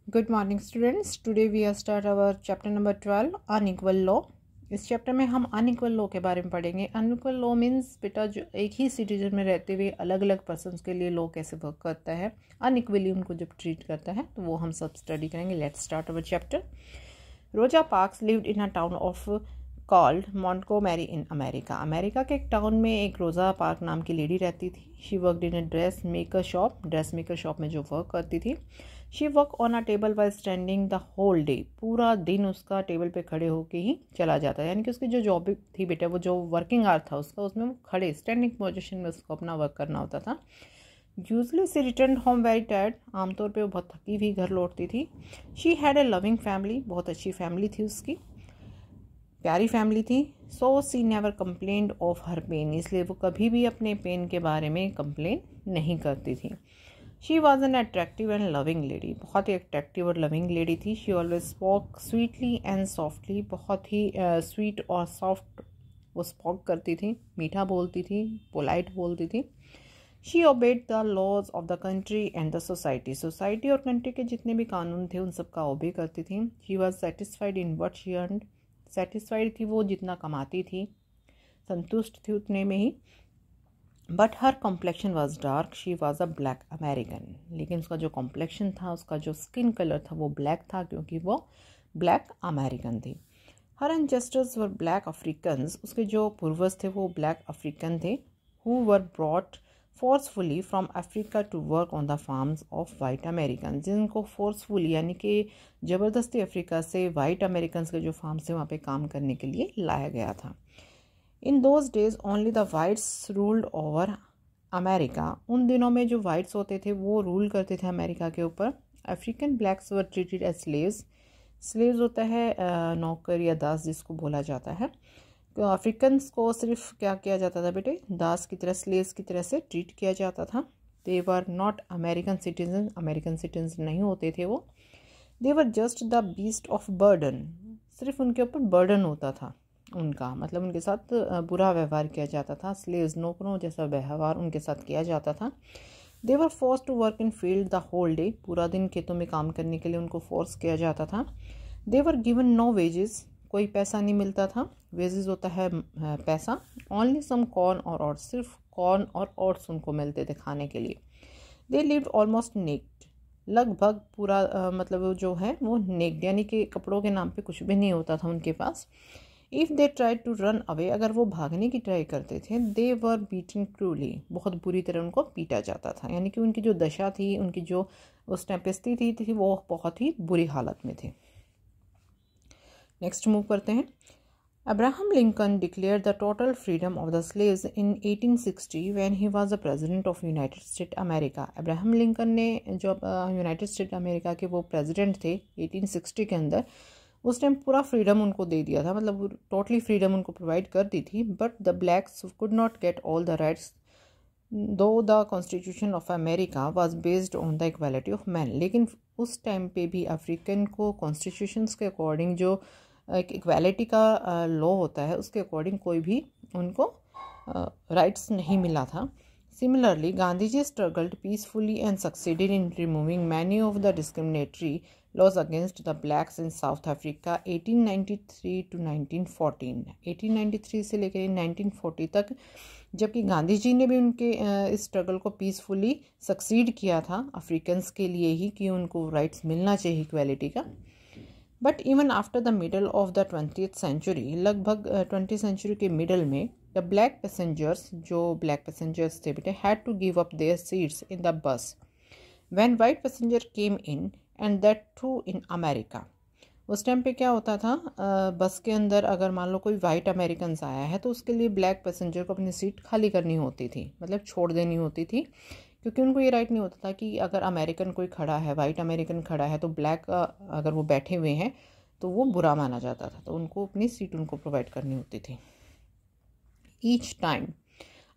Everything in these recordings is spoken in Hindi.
Good morning students. Today we are start our chapter number 12 unequal law. इस चैप्टर में हम अनइक्वल लॉ के बारे में पढ़ेंगे। अनइक्वल लॉ मीन्स बेटा जो एक ही सिटीजन में रहते हुए अलग अलग पर्सन्स के लिए लॉ कैसे वर्क करता है, अनइक्वली उनको जब ट्रीट करता है, तो वो हम सब स्टडी करेंगे। Let's start our chapter. रोजा parks lived in a town of called Montgomery in America. America के एक टाउन में एक रोजा पार्क नाम की लेडी रहती थी। She worked in a dress maker shop में जो वर्क करती थी। She work on a table by standing the whole day. पूरा दिन उसका टेबल पे खड़े होके ही चला जाता है, यानी कि उसकी जो जॉब थी बेटा, वो जो वर्किंग आवर था उसका, उसमें वो खड़े स्टैंडिंग पोजीशन में उसको अपना वर्क करना होता था। Usually she return home very tired. आमतौर पे वो बहुत थकी हुई घर लौटती थी। She had a loving family. बहुत अच्छी फैमिली थी उसकी, प्यारी फैमिली थी। So she never complained of her pain. इसलिए वो कभी भी अपने पेन के बारे में कंप्लेन नहीं करती थी। She was an attractive and loving lady. बहुत ही अट्रैक्टिव और लविंग लेडी थी। She always spoke sweetly and softly. बहुत ही स्वीट और सॉफ्ट वो स्पोक करती थी, मीठा बोलती थी, पोलाइट बोलती थी। She obeyed the laws of the country and the society और कंट्री के जितने भी कानून थे उन सब का ओबे करती थी। She was satisfied in what she earned. Satisfied थी वो जितना कमाती थी, संतुष्ट थी उतने में ही। But her complexion was dark. She was a black American. लेकिन उसका जो कॉम्प्लेक्शन था, उसका जो स्किन कलर था, वो ब्लैक था, क्योंकि वो ब्लैक अमेरिकन थी। Her ancestors were black Africans. उसके जो पूर्वज थे वो ब्लैक अफ्रीकन थे। Who were brought forcefully from Africa to work on the farms of white American. जिनको फोर्सफुली यानी कि ज़बरदस्ती अफ्रीका से वाइट अमेरिकन के जो फार्म्स थे वहाँ पे काम करने के लिए लाया गया था। In those days only the whites ruled over America. उन दिनों में जो वाइट्स होते थे वो रूल करते थे अमेरिका के ऊपर। African blacks were treated as slaves. Slaves होता है नौकर या दास जिसको बोला जाता है। तो अफ्रीकन्स को सिर्फ क्या किया जाता था बेटे, दास की तरह, स्लेव्स की तरह से ट्रीट किया जाता था। They were not American citizen. American citizen नहीं होते थे वो। They were just the beast of burden. सिर्फ उनके ऊपर बर्डन होता था उनका, मतलब उनके साथ बुरा व्यवहार किया जाता था। स्लेव्स नौकरों जैसा व्यवहार उनके साथ किया जाता था। They were force to work in field the whole day. पूरा दिन खेतों में काम करने के लिए उनको फोर्स किया जाता था। They were given no wages. कोई पैसा नहीं मिलता था। वेजेस होता है पैसा। ओनली सम कॉर्न और ओट्स। सिर्फ कॉर्न और ओट्स उनको मिलते थे खाने के लिए। They lived almost naked. लगभग पूरा मतलब जो है वो नेक्ड, यानी कि कपड़ों के नाम पे कुछ भी नहीं होता था उनके पास। If they try to run away. अगर वो भागने की ट्राई करते थे, दे वर बीटन क्रूली। बहुत बुरी तरह उनको पीटा जाता था, यानी कि उनकी जो दशा थी, उनकी जो उस टाइम पे स्थिति थी, वो बहुत ही बुरी हालत में थे। नेक्स्ट मूव करते हैं। Abraham Lincoln declared the total freedom of the slaves in 1860 when he was the president of United state America. Abraham Lincoln ने जो यूनाइटेड स्टेट अमेरिका के वो प्रेसिडेंट थे 1860 के अंदर, उस टाइम पूरा फ्रीडम उनको दे दिया था, मतलब टोटली फ्रीडम उनको प्रोवाइड कर दी थी। But the blacks could not get all the rights though the constitution of America was based on the equality of man. लेकिन उस टाइम पे भी अफ्रीकन को कॉन्स्टिट्यूशंस के अकॉर्डिंग जो एक इक्वालिटी का लॉ होता है, उसके अकॉर्डिंग कोई भी उनको राइट्स नहीं मिला था। Similarly Gandhi ji struggled peacefully and succeeded in removing many of the discriminatory laws against the blacks in South Africa 1893 to 1914। 1893 से लेकर 1940 तक, जबकि गांधी जी ने भी उनके इस स्ट्रगल को पीसफुली सक्सीड किया था अफ्रीकन्स के लिए ही, कि उनको राइट्स मिलना चाहिए इक्वालिटी का। But even after the middle of the 20th century, लगभग 20th सेंचुरी के मिडल में, द ब्लैक पैसेंजर्स, जो ब्लैक पैसेंजर्स थे बेटे, had to give up their seats in the bus when white passenger came in and that too in America. उस टाइम पे क्या होता था, बस के अंदर अगर मान लो कोई वाइट अमेरिकन आया है तो उसके लिए ब्लैक पैसेंजर को अपनी सीट खाली करनी होती थी, मतलब छोड़ देनी होती थी, क्योंकि उनको ये राइट नहीं होता था कि अगर अमेरिकन कोई खड़ा है, वाइट अमेरिकन खड़ा है, तो ब्लैक अगर वो बैठे हुए हैं तो वो बुरा माना जाता था, तो उनको अपनी सीट उनको प्रोवाइड करनी होती थी। Each time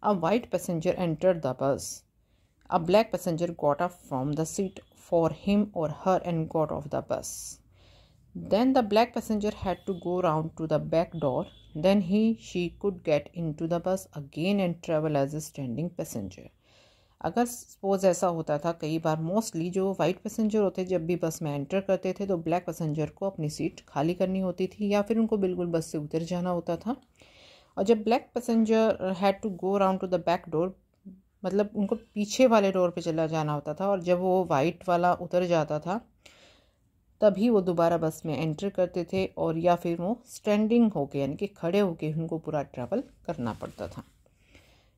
a white passenger entered the bus, a black passenger got up from the seat for him और her end got off the bus. Then the black passenger had to go round to the back door. Then she could get into the bus again and travel as a standing passenger. अगर सपोज ऐसा होता था, कई बार मोस्टली जो वाइट पैसेंजर होते जब भी बस में एंटर करते थे तो ब्लैक पैसेंजर को अपनी सीट खाली करनी होती थी या फिर उनको बिल्कुल बस से उतर जाना होता था। और जब black passenger had to go around to the back door, मतलब उनको पीछे वाले डोर पे चला जाना होता था, और जब वो वाइट वाला उतर जाता था तभी वो दोबारा बस में एंटर करते थे, और या फिर वो स्टैंडिंग होके यानी कि खड़े होके उनको पूरा ट्रैवल करना पड़ता था।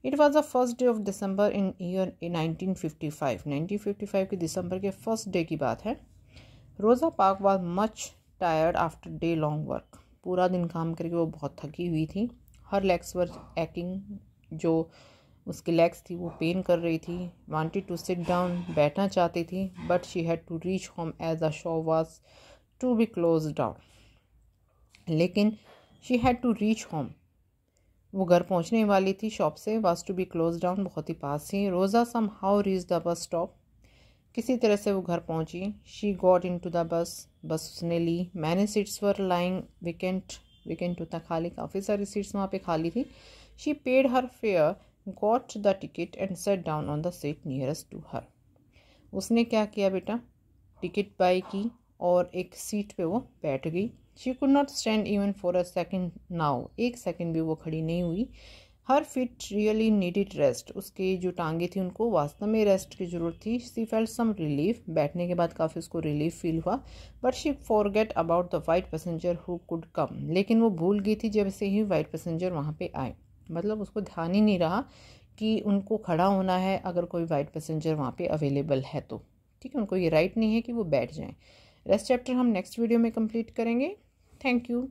It was the first day of December in year 1955 के दिसंबर के फर्स्ट डे की बात है। रोज़ा park was much tired after day long work. पूरा दिन काम करके वो बहुत थकी हुई थी। हर लेग्स वर एक्टिंग, जो उसकी लेग्स थी वो पेन कर रही थी। वांटेड टू सिट डाउन, बैठना चाहती थी, but she had to reach home as the shop was to be close down. लेकिन she had to reach home, वो घर पहुंचने वाली थी शॉप से, was to be close down, बहुत ही पास थी। Rosa somehow reach the bus stop, किसी तरह से वो घर पहुंची। She got into the bus, bus उसने ली। Many seats were lying vacant होता खाली, काफ़ी सारी सीट्स वहाँ पे खाली थी। She paid her fare, got the ticket and sat down on the seat nearest to her. उसने क्या किया बेटा, टिकट बाई की और एक सीट पे वो बैठ गई। She could not stand even for a second now, एक सेकेंड भी वो खड़ी नहीं हुई। हर फिट रियली नीडेड रेस्ट, उसकी जो टांगे थी उनको वास्तव में रेस्ट की ज़रूरत थी। शी फेल्ट सम रिलीफ, बैठने के बाद काफ़ी उसको रिलीफ फील हुआ। But she forget about the white passenger who could come, लेकिन वो भूल गई थी जब से ही वाइट पैसेंजर वहाँ पे आए। मतलब उसको ध्यान ही नहीं रहा कि उनको खड़ा होना है अगर कोई वाइट पैसेंजर वहाँ पे अवेलेबल है तो। ठीक है, उनको ये राइट नहीं है कि वो बैठ जाएं। रेस्ट चैप्टर हम नेक्स्ट वीडियो में कंप्लीट करेंगे। Thank you.